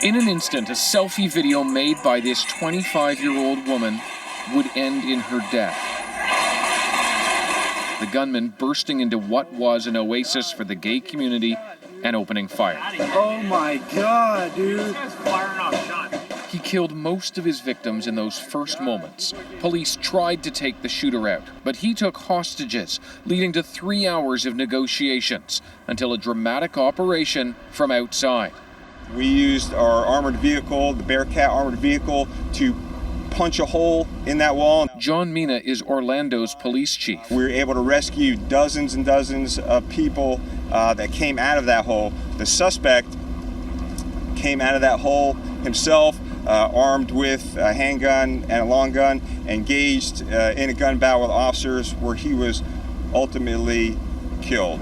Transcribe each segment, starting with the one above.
In an instant, a selfie video made by this 25-year-old woman would end in her death. The gunman bursting into what was an oasis for the gay community and opening fire. Oh my God, dude. He killed most of his victims in those first moments. Police tried to take the shooter out, but he took hostages, leading to 3 hours of negotiations until a dramatic operation from outside. We used our armored vehicle, the Bearcat armored vehicle, to punch a hole in that wall. John Mina is Orlando's police chief. We were able to rescue dozens and dozens of people that came out of that hole. The suspect came out of that hole himself, armed with a handgun and a long gun, engaged in a gun battle with officers where he was ultimately killed.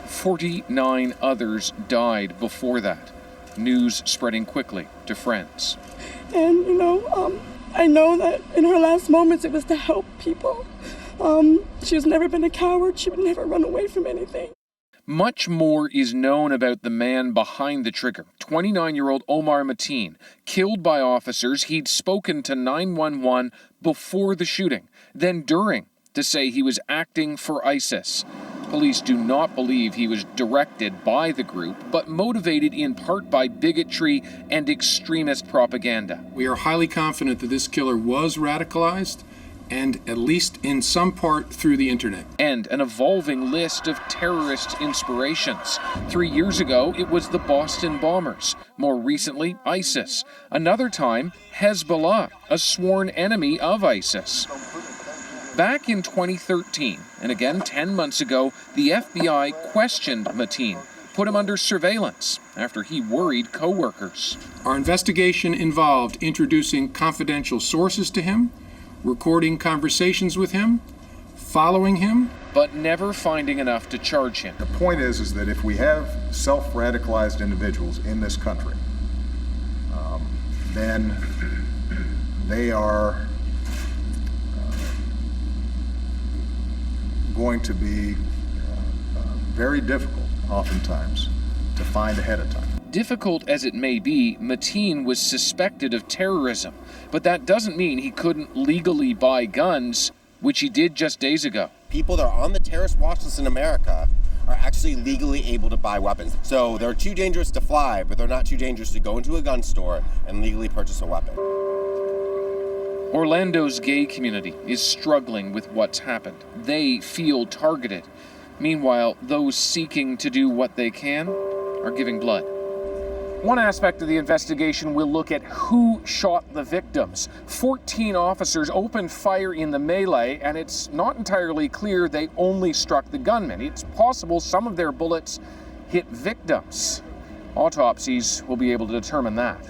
49 others died before that. News spreading quickly to friends. And, I know that in her last moments it was to help people. She's never been a coward. She would never run away from anything. Much more is known about the man behind the trigger, 29-year-old Omar Mateen, killed by officers. He'd spoken to 911 before the shooting, then during, to say he was acting for ISIS. Police do not believe he was directed by the group, but motivated in part by bigotry and extremist propaganda. We are highly confident that this killer was radicalized, and at least in some part through the internet. And an evolving list of terrorist inspirations. 3 years ago, it was the Boston bombers. More recently, ISIS. Another time, Hezbollah, a sworn enemy of ISIS. Back in 2013, and again 10 months ago, the FBI questioned Mateen, put him under surveillance after he worried co-workers. Our investigation involved introducing confidential sources to him, recording conversations with him, following him, but never finding enough to charge him. The point is that if we have self-radicalized individuals in this country, then they are going to be very difficult, oftentimes, to find ahead of time. Difficult as it may be, Mateen was suspected of terrorism, but that doesn't mean he couldn't legally buy guns, which he did just days ago. People that are on the terrorist watch list in America are actually legally able to buy weapons. So they're too dangerous to fly, but they're not too dangerous to go into a gun store and legally purchase a weapon. Orlando's gay community is struggling with what's happened. They feel targeted. Meanwhile, those seeking to do what they can are giving blood. One aspect of the investigation will look at who shot the victims. 14 officers opened fire in the melee, and it's not entirely clear they only struck the gunman. It's possible some of their bullets hit victims. Autopsies will be able to determine that.